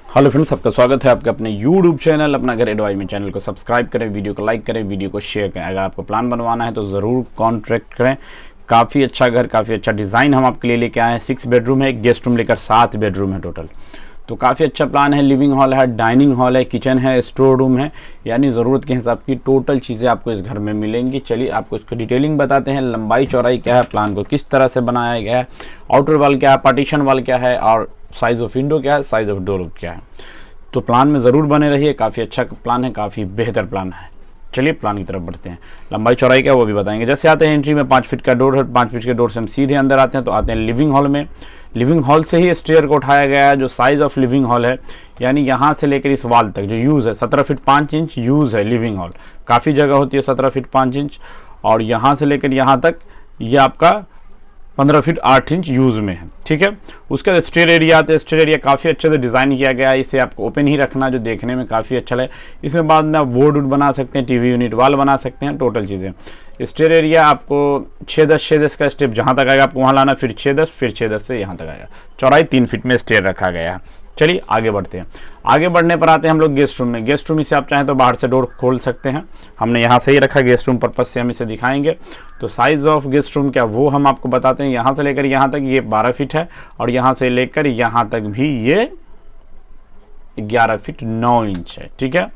Hello friends, आपका स्वागत है आपके अपने यूट्यूब चैनल अपना घर एडवाइस में। चैनल को सब्सक्राइब करें, वीडियो को लाइक करें, वीडियो को शेयर करें। अगर आपको प्लान बनवाना है तो ज़रूर कॉन्ट्रैक्ट करें। काफ़ी अच्छा घर, काफ़ी अच्छा डिज़ाइन हम आपके लिए लेके आए हैं। 6 बेडरूम है, एक गेस्ट रूम लेकर 7 बेडरूम है टोटल। तो काफ़ी अच्छा प्लान है। लिविंग हॉल है, डाइनिंग हॉल है, किचन है, स्टोर रूम है, यानी ज़रूरत के हिसाब की टोटल चीज़ें आपको इस घर में मिलेंगी। चलिए आपको इसको डिटेलिंग बताते हैं। लंबाई चौड़ाई क्या है, प्लान को किस तरह से बनाया गया है, आउटर वाल क्या है, पार्टीशन वाल क्या है, और साइज़ ऑफ विंडो क्या है, साइज़ ऑफ डोर क्या है। तो प्लान में ज़रूर बने रहिए। काफ़ी अच्छा प्लान है, काफ़ी बेहतर प्लान है। चलिए प्लान की तरफ बढ़ते हैं। लंबाई चौड़ाई क्या है वो भी बताएंगे। जैसे आते हैं एंट्री में 5 फीट का डोर है, 5 फीट के डोर से हम सीधे अंदर आते हैं तो आते हैं लिविंग हॉल में। लिविंग हॉल से ही स्टेयर को उठाया गया है। जो साइज़ ऑफ लिविंग हॉल है, यानी यहाँ से लेकर इस वाल तक जो यूज़ है 17 फीट 5 इंच यूज़ है लिविंग हॉल। काफ़ी जगह होती है 17 फीट 5 इंच, और यहाँ से लेकर यहाँ तक ये आपका 15 फीट 8 इंच यूज़ में है। ठीक है, उसका स्टेयर एरिया आता है। स्टेयर एरिया काफ़ी अच्छे से डिज़ाइन किया गया है। इसे आपको ओपन ही रखना, जो देखने में काफ़ी अच्छा लगे। इसमें बाद में आप वोड वुड बना सकते हैं, टीवी यूनिट वाल बना सकते हैं, टोटल चीज़ें। स्टेयर एरिया आपको 6-10 का स्टेप जहाँ तक आएगा आपको वहाँ लाना, फिर 6-10, फिर 6-10 से यहाँ तक आएगा। चौड़ाई 3 फीट में स्टेयर रखा गया है। चलिए आगे बढ़ते हैं। आगे बढ़ने पर आते हैं हम लोग गेस्ट रूम में। गेस्ट रूम इसे आप चाहें तो बाहर से डोर खोल सकते हैं। हमने यहाँ से ही रखा, गेस्ट रूम पर्पज से हम इसे दिखाएंगे। तो साइज़ ऑफ गेस्ट रूम क्या वो हम आपको बताते हैं। यहाँ से लेकर यहाँ तक ये 12 फीट है, और यहाँ से लेकर यहाँ तक भी ये 11 फीट 9 इंच है। ठीक है,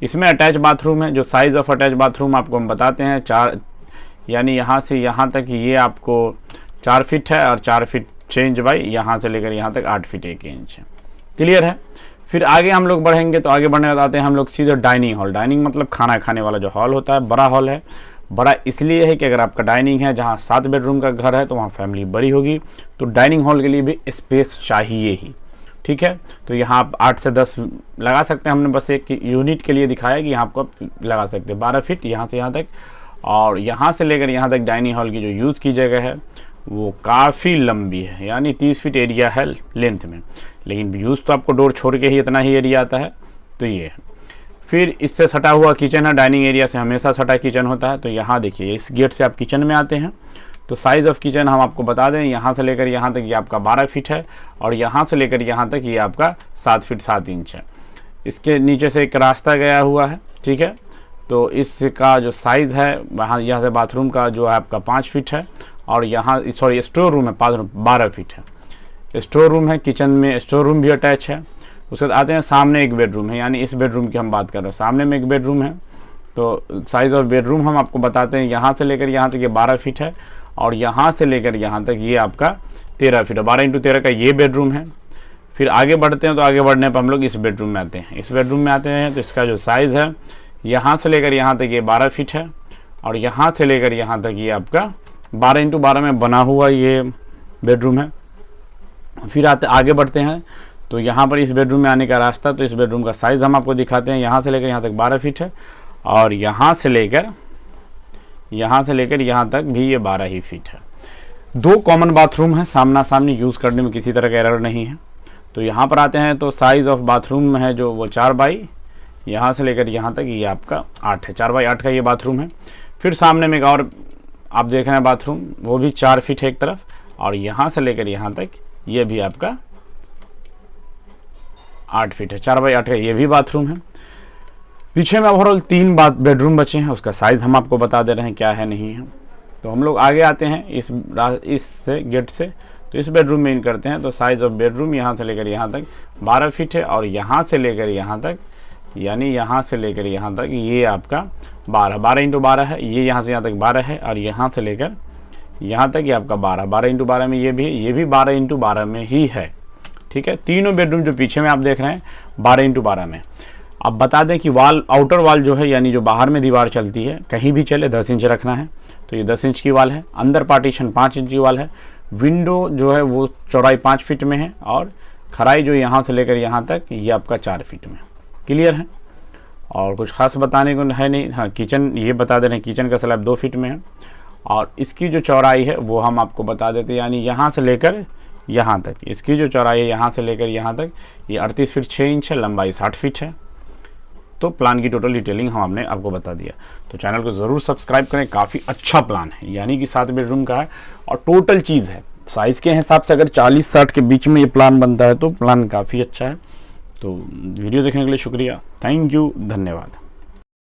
इसमें अटैच बाथरूम है। जो साइज़ ऑफ अटैच बाथरूम आपको हम बताते हैं 4, यानी यहाँ से यहाँ तक ये आपको 4 फीट है, और 4 फीट 6 इंच बाई यहाँ से लेकर यहाँ तक 8 फीट 1 इंच है। क्लियर है। फिर आगे हम लोग बढ़ेंगे तो आगे बढ़ने बताते हैं हम लोग सीधे डाइनिंग हॉल। डाइनिंग मतलब खाना खाने वाला जो हॉल होता है, बड़ा हॉल है। बड़ा इसलिए है कि अगर आपका डाइनिंग है जहाँ 7 बेडरूम का घर है तो वहाँ फैमिली बड़ी होगी, तो डाइनिंग हॉल के लिए भी स्पेस चाहिए ही। ठीक है, तो यहाँ आप 8 से 10 लगा सकते हैं। हमने बस एक यूनिट के लिए दिखाया कि यहाँ आपको आप लगा सकते हैं 12 फीट यहाँ से यहाँ तक, और यहाँ से लेकर यहाँ तक डाइनिंग हॉल की जो यूज़ की जगह है वो काफ़ी लंबी है, यानी 30 फीट एरिया है लेंथ में। लेकिन यूज़ तो आपको डोर छोड़ के ही इतना ही एरिया आता है, तो ये है। फिर इससे सटा हुआ किचन है। डाइनिंग एरिया से हमेशा सटा किचन होता है। तो यहाँ देखिए, इस गेट से आप किचन में आते हैं तो साइज़ ऑफ किचन हम आपको बता दें। यहाँ से लेकर यहाँ तक ये आपका 12 फीट है, और यहाँ से लेकर यहाँ तक ये आपका 7 फीट 7 इंच है। इसके नीचे से एक रास्ता गया हुआ है। ठीक है, तो इसका जो साइज़ है वहाँ, यहाँ से बाथरूम का जो है आपका 5 फीट है, और यहाँ सॉरी स्टोर रूम है 12 फीट है। स्टोर रूम है, किचन में स्टोर रूम भी अटैच है। उसके बाद आते हैं सामने एक बेडरूम है, यानी इस बेडरूम की हम बात कर रहे हैं। सामने में एक बेडरूम है, तो साइज़ ऑफ बेडरूम हम आपको बताते हैं। यहाँ से लेकर यहाँ तक ये 12 फीट है, और यहाँ से लेकर यहाँ तक ये आपका 13 फीट है। 12 × 13 का ये बेडरूम है। फिर आगे बढ़ते हैं तो आगे बढ़ने पर हम लोग इस बेडरूम में आते हैं। इस बेडरूम में आते हैं तो इसका जो साइज़ है, यहाँ से लेकर यहाँ तक ये 12 फीट है, और यहाँ से लेकर यहाँ तक ये आपका 12 × 12 में बना हुआ ये बेडरूम है। फिर आगे बढ़ते हैं तो यहाँ पर इस बेडरूम में आने का रास्ता, तो इस बेडरूम का साइज़ हम आपको दिखाते हैं। यहाँ से लेकर यहाँ तक 12 फीट है, और यहाँ से लेकर यहाँ तक भी ये 12 ही फीट है। 2 कॉमन बाथरूम है, सामना सामनी, यूज़ करने में किसी तरह का एरर नहीं है। तो यहाँ पर आते हैं तो साइज़ ऑफ बाथरूम है जो वो 4 बाई, यहाँ से लेकर यहाँ तक ये आपका 8 है। 4 बाई 8 का ये बाथरूम है। फिर सामने में एक और आप देख रहे हैं बाथरूम, वो भी 4 फीट है एक तरफ, और यहाँ से लेकर यहाँ तक ये भी आपका 8 फीट है। 4 बाई 8 का ये भी बाथरूम है। पीछे में ओवरऑल 3 बेडरूम बचे हैं। उसका साइज़ हम आपको बता दे रहे हैं क्या है नहीं है। तो हम लोग आगे आते हैं इस से गेट से, तो इस बेडरूम में इन करते हैं। तो साइज़ ऑफ बेडरूम यहाँ से लेकर यहाँ तक 12 फीट है, और यहाँ से लेकर यहाँ तक, यानी यहाँ से लेकर यहाँ तक ये आपका 12 × 12 है। ये यहाँ से यहाँ तक 12 है, और यहाँ से लेकर यहाँ तक ये आपका 12 × 12 में ये भी 12 × 12 में ही है। ठीक है, तीनों बेडरूम जो पीछे में आप देख रहे हैं 12 × 12 में। अब बता दें कि वाल, आउटर वाल जो है, यानी जो बाहर में दीवार चलती है, कहीं भी चले 10 इंच रखना है, तो ये 10 इंच की वाल है। अंदर पार्टीशन 5 इंच की वाल है। विंडो जो है वो चौड़ाई 5 फीट में है, और खराई जो यहाँ से लेकर यहाँ तक ये आपका 4 फीट में। क्लियर है, और कुछ खास बताने को है नहीं। हाँ, किचन ये बता दे रहे हैं, किचन का स्लैब 2 फीट में है, और इसकी जो चौड़ाई है वो हम आपको बता देते हैं, यानी यहाँ से लेकर यहाँ तक इसकी जो चौड़ाई है, यहाँ से लेकर यहाँ तक ये 38 फीट 6 इंच है, लंबाई 60 फीट है। तो प्लान की टोटल डिटेलिंग हमने आपको बता दिया। तो चैनल को ज़रूर सब्सक्राइब करें। काफ़ी अच्छा प्लान है, यानी कि 7 बेडरूम का है, और टोटल चीज़ है। साइज़ के हिसाब से अगर 40-60 के बीच में ये प्लान बनता है तो प्लान काफ़ी अच्छा है। तो वीडियो देखने के लिए शुक्रिया, थैंक यू, धन्यवाद।